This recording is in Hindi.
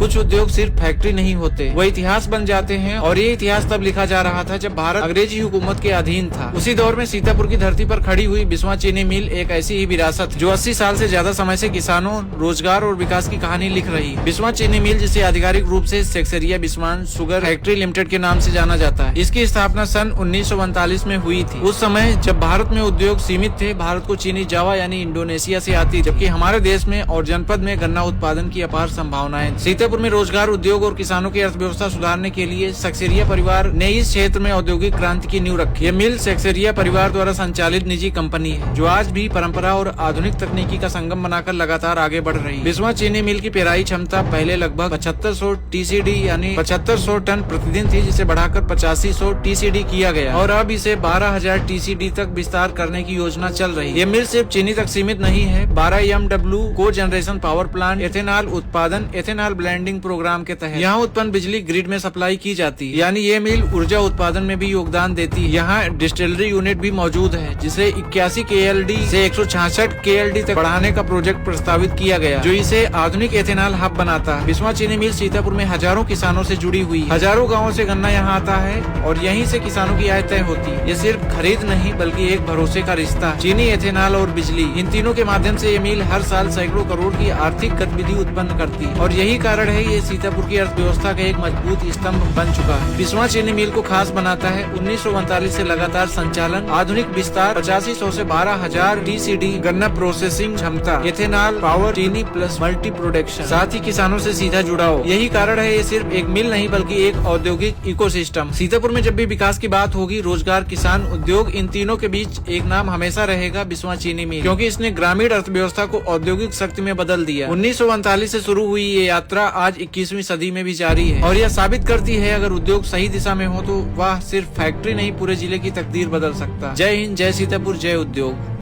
कुछ उद्योग सिर्फ फैक्ट्री नहीं होते, वो इतिहास बन जाते हैं। और ये इतिहास तब लिखा जा रहा था जब भारत अंग्रेजी हुकूमत के अधीन था। उसी दौर में सीतापुर की धरती पर खड़ी हुई बिस्वा चीनी मिल एक ऐसी ही विरासत जो 80 साल से ज्यादा समय से किसानों, रोजगार और विकास की कहानी लिख रही। बिस्वा चीनी मिल, जिसे आधिकारिक रूप से सेक्सेरिया बिस्वान शुगर फैक्ट्री लिमिटेड के नाम से जाना जाता है, इसकी स्थापना सन 1939 में हुई थी। उस समय जब भारत में उद्योग सीमित थे, भारत को चीनी जावा यानी इंडोनेशिया से आती, जबकि हमारे देश में और जनपद में गन्ना उत्पादन की अपार संभावनाएं। सीतापुर में रोजगार, उद्योग और किसानों की अर्थव्यवस्था सुधारने के लिए सेक्सेरिया परिवार ने इस क्षेत्र में औद्योगिक क्रांति की नींव रखी। यह मिल सेक्सेरिया परिवार द्वारा संचालित निजी कंपनी है जो आज भी परंपरा और आधुनिक तकनीकी का संगम बनाकर लगातार आगे बढ़ रही है। बिस्वा चीनी मिल की पेराई क्षमता पहले लगभग 7500 TCD यानी 7500 टन प्रतिदिन थी, जिसे बढ़ाकर 8500 TCD किया गया और अब इसे 12000 TCD तक विस्तार करने की योजना चल रही है। ये मिल सिर्फ चीनी तक सीमित नहीं है। 12 MW को जनरेशन पावर प्लांट, एथेनॉल उत्पादन, एथेनॉल ब्लेंडिंग प्रोग्राम के तहत यहाँ उत्पन्न बिजली ग्रिड में सप्लाई की जाती है, यानी ये मिल ऊर्जा उत्पादन में भी योगदान देती है। यहाँ डिस्टिलरी यूनिट भी मौजूद है, जिसे 81 KLD से 166 KLD तक बढ़ाने का प्रोजेक्ट प्रस्तावित किया गया, जो इसे आधुनिक एथेनॉल हब बनाता है। बिस्वा चीनी मिल सीतापुर में हजारों किसानों से जुड़ी हुई है। हजारों गाँवों से गन्ना यहाँ आता है और यहीं से किसानों की आय तय होती है। ये सिर्फ खरीद नहीं बल्कि एक भरोसे का रिश्ता। चीनी, एथेनॉल और बिजली, इन तीनों के माध्यम से ये मिल हर साल सैकड़ों करोड़ की आर्थिक गतिविधि उत्पन्न करती है और यही कारण है ये सीतापुर की अर्थव्यवस्था का एक मजबूत स्तंभ बन चुका है। बिस्वा चीनी मिल को खास बनाता है 1939 से लगातार संचालन, आधुनिक विस्तार, 8500 से 12000 TCD गन्ना प्रोसेसिंग क्षमता, एथेनॉल पावर, चीनी प्लस मल्टी प्रोडक्शन, साथ ही किसानों से सीधा जुड़ाव। यही कारण है ये सिर्फ एक मिल नहीं बल्कि एक औद्योगिक इकोसिस्टम। सीतापुर में जब भी विकास की बात होगी, रोजगार, किसान, उद्योग, इन तीनों के बीच एक नाम हमेशा रहेगा, बिस्वा चीनी मिल, क्योंकि इसने ग्रामीण अर्थव्यवस्था को औद्योगिक शक्ति में बदल दिया। 1939 से शुरू हुई ये यात्रा आज 21वीं सदी में भी जारी है और यह साबित करती है अगर उद्योग सही दिशा में हो तो वह सिर्फ फैक्ट्री नहीं पूरे जिले की तकदीर बदल सकता। जय हिंद, जय सीतापुर, जय उद्योग।